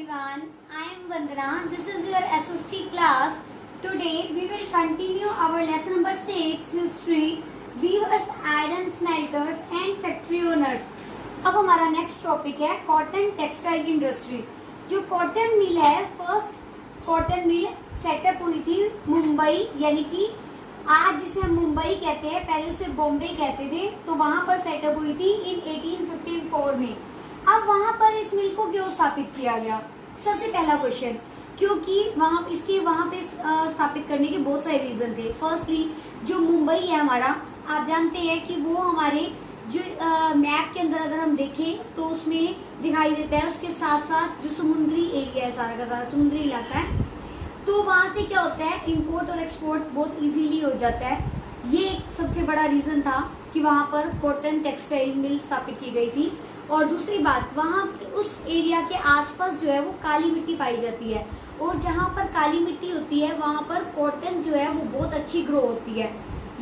everyone, I am Vandana. This is your SST class. Today we will continue our lesson number 6 history, weavers, iron smelters and factory owners. अब हमारा next topic है cotton textile industry. जो cotton mill है, first cotton mill setup हुई थी मुंबई, यानी कि आज जिसे हम मुंबई कहते हैं, पहले उसे बॉम्बे कहते थे. तो वहां पर सेटअप हुई थी इन 1854 में. अब वहां पर इस मिल को क्यों स्थापित किया गया? सबसे पहला क्वेश्चन, क्योंकि वहां पे स्थापित करने के बहुत सारे रीजन थे. फर्स्टली जो मुंबई है हमारा, आप जानते हैं कि वो हमारे जो मैप के अंदर अगर हम देखें तो उसमें दिखाई देता है. उसके साथ साथ जो समुद्री एरिया है, सारा का सारा समुद्री इलाका है, तो वहां से क्या होता है, इंपोर्ट और एक्सपोर्ट बहुत इजीली हो जाता है. ये एक सबसे बड़ा रीजन था कि वहां पर कॉटन टेक्सटाइल मिल स्थापित की गई थी. और दूसरी बात, वहाँ उस एरिया के आसपास जो है वो काली मिट्टी पाई जाती है, और जहाँ पर काली मिट्टी होती है वहाँ पर कॉटन जो है वो बहुत अच्छी ग्रो होती है.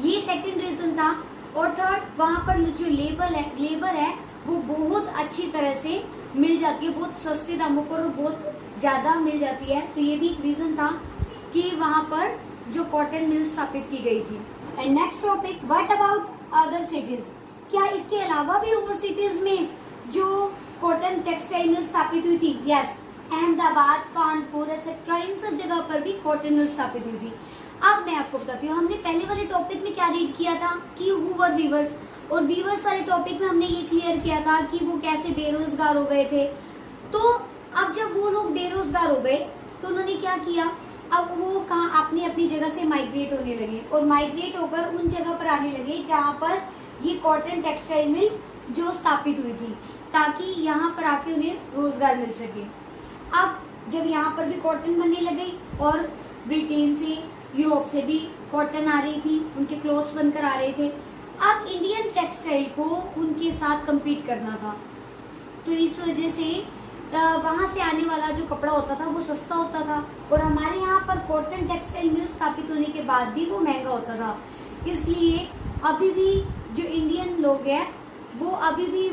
ये सेकंड रीजन था. और थर्ड, वहाँ पर जो लेबर है वो बहुत अच्छी तरह से मिल जाती है, बहुत सस्ते दामों पर और बहुत ज़्यादा मिल जाती है. तो ये भी एक रीजन था कि वहाँ पर जो कॉटन मिल स्थापित की गई थी. And next topic, what about other cities? क्या इसके अलावा भी और सिटीज में जो कॉटन टेक्सटाइल मिल स्थापित हुई थी? यस, अहमदाबाद, कानपुर, एक्सेट्रा, इन सब जगह पर भी कॉटन मिल स्थापित हुई थी. अब मैं आपको बताती हूँ, हमने पहले वाले टॉपिक में क्या रीड किया था कि हु वर वीवर्स, और वीवर्स वाले टॉपिक में हमने ये क्लियर किया था कि वो कैसे बेरोजगार हो गए थे. तो अब जब वो लोग बेरोजगार हो गए तो उन्होंने क्या किया, अब वो कहाँ अपनी अपनी जगह से माइग्रेट होने लगे, और माइग्रेट होकर उन जगह पर आने लगे जहाँ पर ये कॉटन टेक्सटाइल मिल जो स्थापित हुई थी, ताकि यहाँ पर आके उन्हें रोजगार मिल सके. अब जब यहाँ पर भी कॉटन बनने लगे और ब्रिटेन से, यूरोप से भी कॉटन आ रही थी, उनके क्लोथ्स बनकर आ रहे थे. अब इंडियन टेक्सटाइल को उनके साथ compete करना था, तो इस वजह से वहाँ से आने वाला जो कपड़ा होता था वो सस्ता होता था, और हमारे यहाँ पर कॉटन टेक्सटाइल मिल स्थापित होने के बाद भी वो महंगा होता था. इसलिए अभी भी जो इंडियन लोग हैं वो अभी भी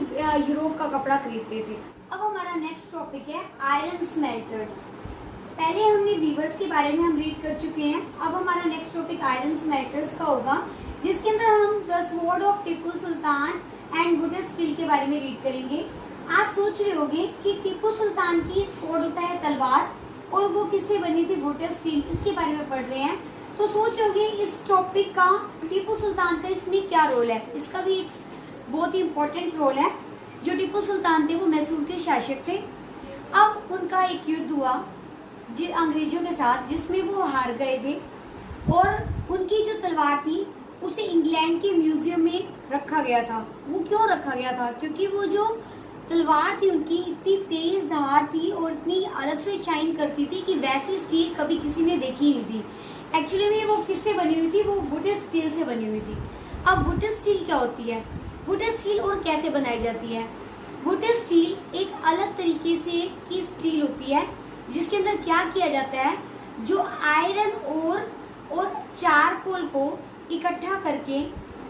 यूरोप का कपड़ा खरीदते थे. अब हमारा नेक्स्ट टॉपिक है आयरन स्मेल्टर्स. पहले हमने वीवर्स के बारे में हम रीड कर चुके हैं. अब हमारा नेक्स्ट टॉपिक आयरन स्मेल्टर्स का होगा, जिसके अंदर हम the sword of Tipu sultan and wooden steel के बारे में रीड करेंगे. आप सोच रहे होंगे कि टीपू सुल्तान की स्वॉर्ड होता है तलवार, और वो किससे बनी थी? Wooden steel. इसके बारे में पढ़ रहे हैं तो सोच रहे होंगे इस टॉपिक का, टीपू सुल्तान का इसमें क्या रोल है. इसका भी एक बहुत ही इम्पोर्टेंट रोल है. जो टीपू सुल्तान थे वो मैसूर के शासक थे. अब उनका एक युद्ध हुआ अंग्रेजों के साथ, जिसमें वो हार गए थे, और उनकी जो तलवार थी उसे इंग्लैंड के म्यूजियम में रखा गया था. वो क्यों रखा गया था? क्योंकि वो जो तलवार थी उनकी इतनी तेज धार थी और इतनी अलग से शाइन करती थी कि वैसी स्टील कभी किसी ने देखी नहीं थी. एक्चुअली में वो किससे बनी हुई थी? वो वुडेन स्टील से बनी हुई थी. अब वुडेन स्टील क्या होती है? वुडेन स्टील और कैसे बनाई जाती है? वुडेन स्टील एक अलग तरीके से की स्टील होती है, जिसके अंदर क्या किया जाता है, जो आयरन और चारकोल को इकट्ठा करके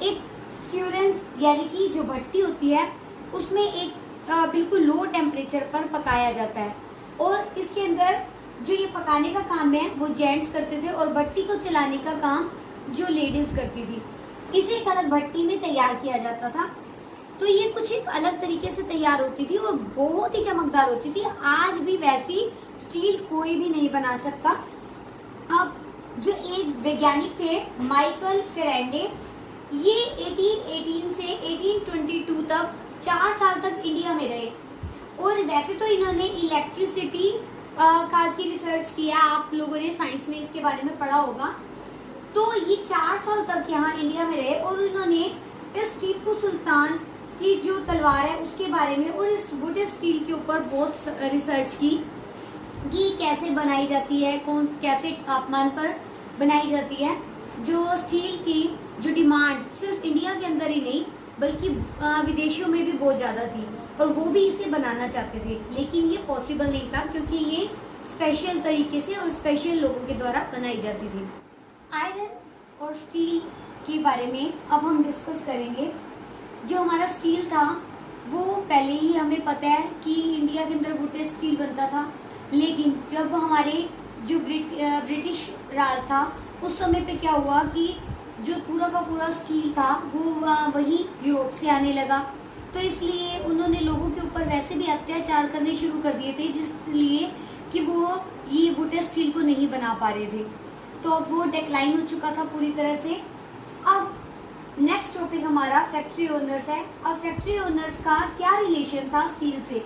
एक फ्यूरेंस यानी कि जो भट्टी होती है उसमें एक बिल्कुल लो टेम्परेचर पर पकाया जाता है. और इसके अंदर जो ये पकाने का काम है वो जेंट्स करते थे, और भट्टी को चलाने का काम जो लेडीज करती थी. इसे एक अलग भट्टी में तैयार किया जाता था. तो ये कुछ एक अलग तरीके से तैयार होती थी और बहुत ही चमकदार होती थी. आज भी वैसी स्टील कोई भी नहीं बना सकता. अब जो एक वैज्ञानिक थे माइकल फेराडे, ये 1818 से 1822 तक 4 साल तक इंडिया में रहे. और वैसे तो इन्होंने इलेक्ट्रिसिटी का की रिसर्च किया. आप लोगों ने साइंस में इसके बारे में पढ़ा होगा. तो ये 4 साल तक यहाँ इंडिया में रहे, और उन्होंने इस टीपू सुल्तान की जो तलवार है उसके बारे में और इस वुडेन स्टील के ऊपर बहुत रिसर्च की कि कैसे बनाई जाती है, कैसे तापमान पर बनाई जाती है. जो स्टील की जो डिमांड सिर्फ इंडिया के अंदर ही नहीं बल्कि विदेशों में भी बहुत ज़्यादा थी, और वो भी इसे बनाना चाहते थे, लेकिन ये पॉसिबल नहीं था क्योंकि ये स्पेशल तरीके से और स्पेशल लोगों के द्वारा बनाई जाती थी. आयरन और स्टील के बारे में अब हम डिस्कस करेंगे. जो हमारा स्टील था वो पहले ही हमें पता है कि इंडिया के अंदर वुडेन स्टील बनता था. लेकिन जब हमारे जो ब्रिटिश राज था उस समय पे क्या हुआ कि जो पूरा का पूरा स्टील था वो वही यूरोप से आने लगा, तो इसलिए उन्होंने लोगों के ऊपर वैसे भी अत्याचार करने शुरू कर दिए थे, जिसलिए कि वो ये वुडेन स्टील को नहीं बना पा रहे थे, तो अब वो डेक्लाइन हो चुका था पूरी तरह से। अब नेक्स्ट टॉपिक हमारा फैक्ट्री ओनर्स है। अब फैक्ट्री ओनर्स का क्या रिलेशन था स्टील से,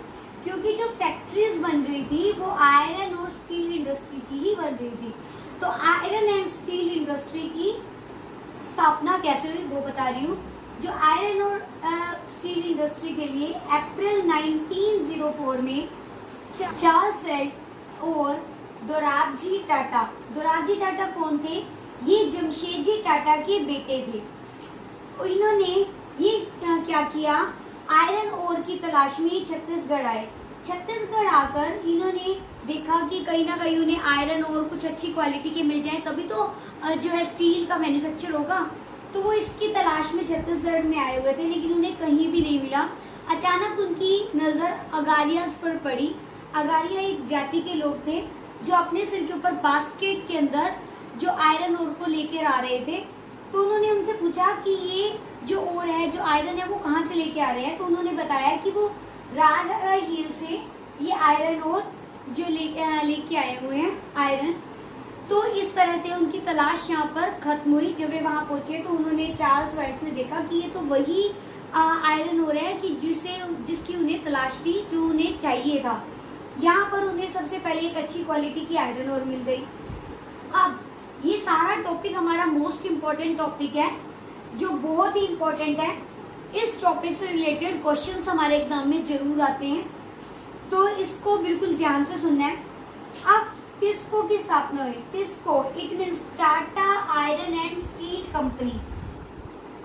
क्योंकि जो फैक्ट्रीज बन रही थी वो आयरन और स्टील इंडस्ट्री की ही बन रही थी। तो आयरन एंड स्टील इंडस्ट्री की स्थापना कैसे हुई वो बता रही हूँ। जो आयरन और स्टील इंडस्ट्री के लिए अप्रैल 1904 में चार्ल्स फेल्ट और दोराबजी टाटा कौन थे? ये जमशेदजी टाटा के बेटे थे। इन्होंने ये क्या किया, आयरन ओर की तलाश में छत्तीसगढ़ आए। छत्तीसगढ़ आकर इन्होंने देखा कि कहीं ना कहीं उन्हें आयरन और कुछ अच्छी क्वालिटी के मिल जाए, तभी तो जो है स्टील का मैन्युफैक्चर होगा। तो वो इसकी तलाश में छत्तीसगढ़ में आए हुए थे, लेकिन उन्हें कहीं भी नहीं मिला। अचानक उनकी नज़र अगारियास पर पड़ी। अगारिया एक जाति के लोग थे जो अपने सिर के ऊपर बास्केट के अंदर जो आयरन ओर को लेकर आ रहे थे। तो उन्होंने उनसे पूछा कि ये जो ओर है, जो आयरन है, वो कहाँ से लेके आ रहे हैं। तो उन्होंने बताया कि वो राजहरा हिल से ये आयरन ओर जो लेके आए हुए हैं आयरन। तो इस तरह से उनकी तलाश यहाँ पर खत्म हुई। जब वे वहाँ पहुंचे तो उन्होंने चार्ल्स फेल्ट ने देखा कि ये तो वही आयरन ओर है कि जिसकी उन्हें तलाश थी, जो उन्हें चाहिए था। यहाँ पर उन्हें सबसे पहले एक अच्छी क्वालिटी की आयरन ओर मिल गई। अब ये सारा टॉपिक हमारा मोस्ट इम्पोर्टेंट टॉपिक है, जो बहुत ही इम्पोर्टेंट है। इस टॉपिक से रिलेटेड क्वेश्चंस हमारे एग्जाम में जरूर आते हैं, तो इसको बिल्कुल ध्यान से सुनना है। अब टिस्को की स्थापना हुई। TISCO it means Tata iron and steel company.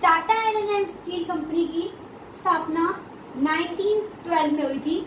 Tata iron and steel company की स्थापना 1912 में हुई थी।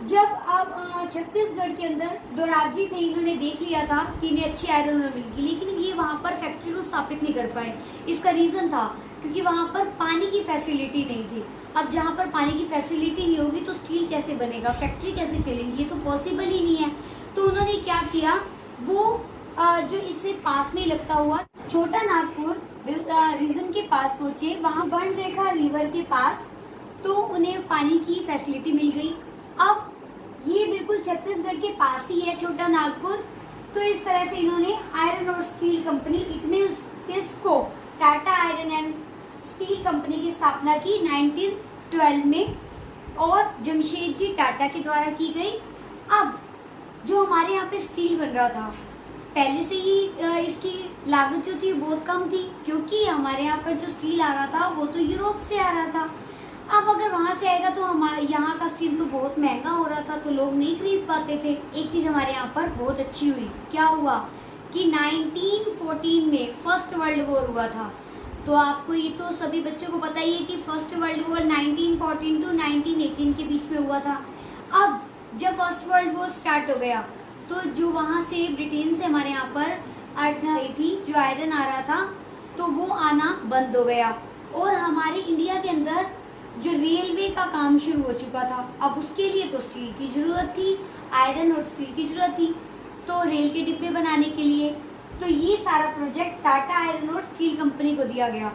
जब अब छत्तीसगढ़ के अंदर दोराबजी थे, इन्होंने देख लिया था कि इन्हें अच्छी आयरन ओर मिलेगी, लेकिन ये वहाँ पर फैक्ट्री को स्थापित नहीं कर पाए। इसका रीजन था क्योंकि वहाँ पर पानी की फैसिलिटी नहीं थी। अब जहाँ पर पानी की फैसिलिटी नहीं होगी तो स्टील कैसे बनेगा, फैक्ट्री कैसे चलेंगी, ये तो पॉसिबल ही नहीं है। तो उन्होंने क्या किया, वो जो इससे पास में लगता हुआ छोटा नागपुर रीजन के पास पहुंचे, वहाँ सुवर्णरेखा रिवर के पास, तो उन्हें पानी की फैसिलिटी मिल गई। अब ये बिल्कुल छत्तीसगढ़ के पास ही है छोटा नागपुर। तो इस तरह से इन्होंने आयरन और steel company it means TISCO Tata iron and steel company की स्थापना की 1912 में और जमशेदजी टाटा के द्वारा की गई। अब जो हमारे यहाँ पे स्टील बन रहा था, पहले से ही इसकी लागत जो थी बहुत कम थी, क्योंकि हमारे यहाँ पर जो स्टील आ रहा था वो तो यूरोप से आ रहा था। अब अगर वहाँ से आएगा तो हमारे यहाँ का स्टील तो बहुत महंगा हो रहा था, तो लोग नहीं खरीद पाते थे। एक चीज़ हमारे यहाँ पर बहुत अच्छी हुई, क्या हुआ कि 1914 में फर्स्ट वर्ल्ड वॉर हुआ था। तो आपको ये तो सभी बच्चों को पता ही है कि फर्स्ट वर्ल्ड वॉर 1914 टू 1918 के बीच में हुआ था। अब जब फर्स्ट वर्ल्ड वॉर स्टार्ट हो गया तो जो वहाँ से ब्रिटेन से हमारे यहाँ पर आई थी, जो आयरन आ रहा था, तो वो आना बंद हो गया और हमारे इंडिया के अंदर जो रेलवे का काम शुरू हो चुका था। अब उसके लिए तो स्टील की ज़रूरत थी, आयरन और स्टील की ज़रूरत थी, तो रेल के डिब्बे बनाने के लिए तो ये सारा प्रोजेक्ट टाटा आयरन और स्टील कंपनी को दिया गया,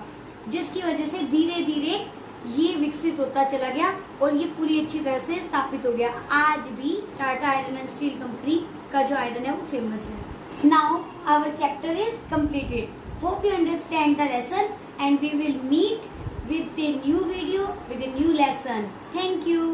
जिसकी वजह से धीरे धीरे ये विकसित होता चला गया और ये पूरी अच्छी तरह से स्थापित हो गया। आज भी Tata iron and steel company का जो आयरन है वो फेमस है। Now our chapter is completed. Hope you understand the lesson and we will meet with a new video with a new lesson. Thank you.